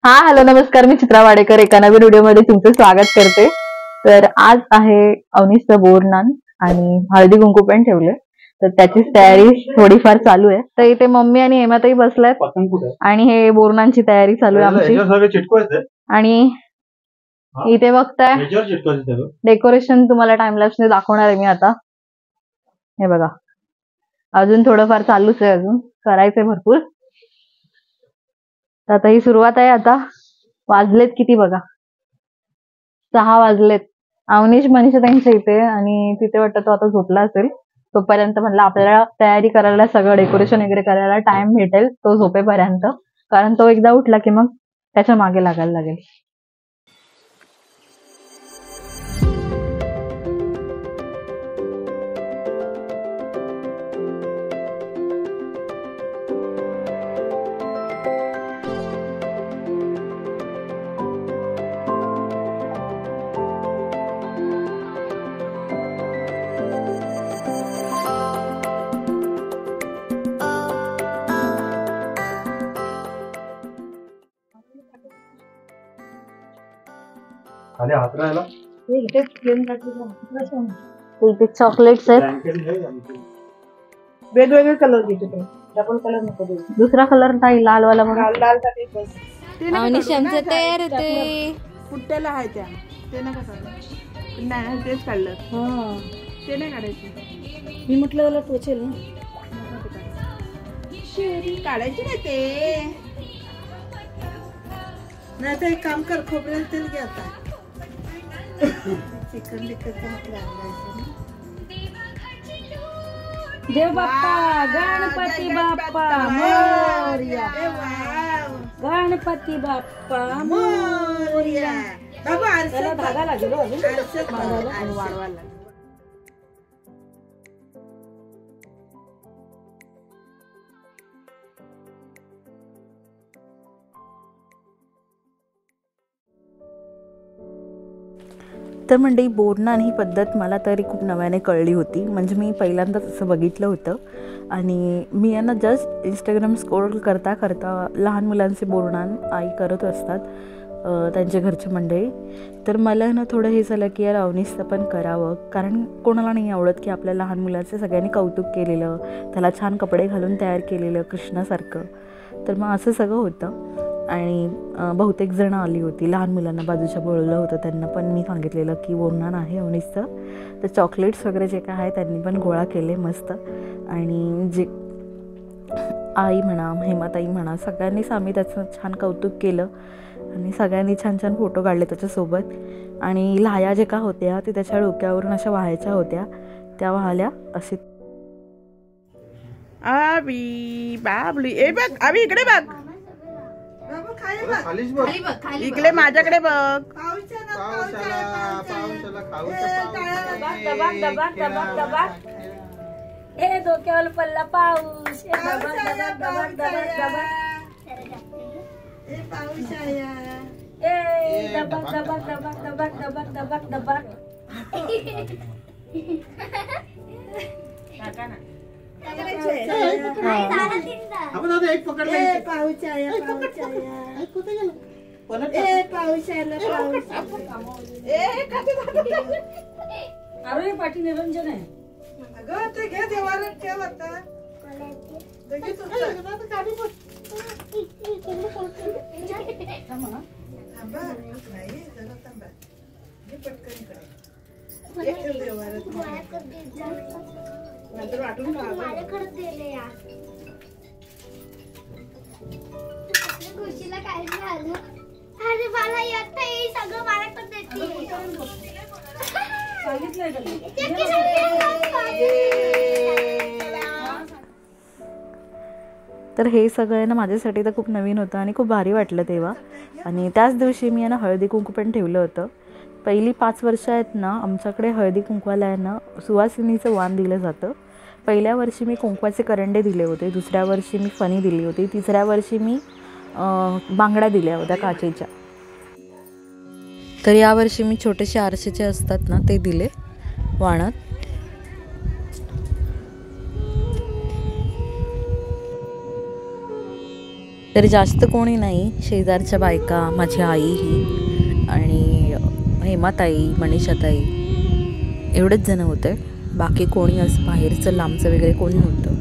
हा हॅलो नमस्कार, मी चित्रा वाडेकर एका नवीन व्हिडिओमध्ये तुमचं स्वागत करते। तर आज आहे अवनीसचं बोरनान आणि हळदी कुंकू पण ठेवले, तर त्याचीच तयारी थोडीफार चालू आहे। तर इथे मम्मी आणि हेमाताई बसल्यात आणि हे बोरनांची तयारी चालू आहे आमची। आणि इथे बघताय डेकोरेशन तुम्हाला टाइम लॅप्स ने दाखवणार आहे मी आता। हे बघा, अजून थोडंफार चालूच आहे, अजून करायचंय भरपूर। तर आता ही सुरुवात आहे। आता वाजलेत किती बघा, 6 वाजलेत। अवनीश मनीषा त्यांच्या इथे आणि तिथे वाटतं तो आता झोपला असेल। तोपर्यंत म्हणलं आपल्याला तयारी करायला, सगळं डेकोरेशन वगैरे करायला टाइम भेटेल तो झोपेपर्यंत, कारण तो एकदा उठला की मग त्याच्या मागे लागायला लागेल। खाली हात राहिला इथे चॉकलेट्स आहेत, वेगवेगळे कलर घेते ते, डबल कलर नको देऊ। दुसरा कलर नाही, लाल वाला बघा। लाल टाके बस। अवनीश आमचं तयार होते, पुट्ट्याला आहे त्या, ते नका काढू। नाही तेच काढलं, ते नाही काढायचे। मी म्हटलं त्याला टोचेल ना, काढायचे नाही ते। नाही तर एक काम कर, खोबरेल तेल घे आता, चिकन बिकनचा हात लावायचा। देव बाप्पा गणपती बाप्पा मोरया, गणपती बाप्पा मोरया। बाबा आरसा धागा लागेल आणि वाढवायला लागेल। तर मंडळी, बोरनान ही पद्धत मला तरी खूप नव्याने कळली होती, म्हणजे मी पहिल्यांदाच असं बघितलं होतं। आणि मी यांना जस्ट इंस्टाग्राम स्क्रोल करता करता लहान मुलांचे बोरनान आई करत असतात, त्यांच्या घरची मंडळी। तर मला ना थोडं हे झालं की यार अवनीसचं पण करावं, कारण कोणाला नाही आवडत की आपल्या लहान मुलाचं सगळ्यांनी कौतुक केलेलं, त्याला छान कपडे घालून तयार केलेलं कृष्णासारखं। तर मग असं सगळं होतं आणि बहुतेक जण आली होती, लहान मुलांना बाजूच्या बोलवलं होतं, त्यांना पण मी सांगितलेलं की बोरनान आहे अवनीसचं। तर चॉकलेट्स वगैरे जे काय आहे त्यांनी पण गोळा केले मस्त, आणि जे आई म्हणा, हेमाताई म्हणा, सगळ्यांनीच आम्ही त्याचं छान कौतुक केलं आणि सगळ्यांनी छान छान फोटो काढले त्याच्यासोबत। आणि लाया जे का होत्या ते त्याच्या डोक्यावरून अशा वाहायच्या होत्या, त्या वाहल्या असे। आबी बाबली, ए बघ आबी, इकडे बघ, इकडे माझ्याकडे बघ। ए डोक्यावर पडला पाऊस, अरे पाठी निरंजन आहे अगं, ते घे देवाला ठेव आता। खुशीला काय झालं? अरे मला येत नाही, सगळं माझ्याकडे देते। सांगितलंय तर हे सगळं ना माझ्यासाठी तर खूप नवीन होतं आणि खूप भारी वाटलं तेव्हा। आणि त्याच दिवशी मी ना हळदी कुंकू पण ठेवलं होतं। पहिली 5 वर्ष आहेत ना आमच्याकडे हळदी कुंकवाला आहे ना सुवासिनीचं वाण दिलं जातं। पहिल्या वर्षी मी कुंकवाचे करंडे दिले होते, दुसऱ्या वर्षी मी फणी दिली होती, तिसऱ्या वर्षी मी बांगड्या दिल्या होत्या काचेच्या। तर यावर्षी मी छोटेसे आरसेचे असतात ना ते दिले वाणात। तर जास्त कोणी नाही, शेजारच्या बायका, माझी आईही आणि हेमाताई, मनीषाताई एवढेच जण होते. बाकी कोणी असं बाहेरचं लांबचं वगैरे कोणी नव्हतं.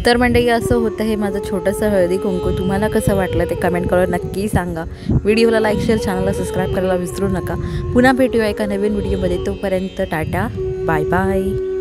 तर मंडळी असं होतं हे माझं छोटंसं हळदी कुंकू. तुम्हाला कसं वाटलं ते कमेंट करून नक्की सांगा. व्हिडिओला लाईक शेअर चॅनलला सबस्क्राईब करायला विसरू नका. पुन्हा भेटूया एका नवीन व्हिडिओमध्ये. तोपर्यंत टाटा, बाय बाय.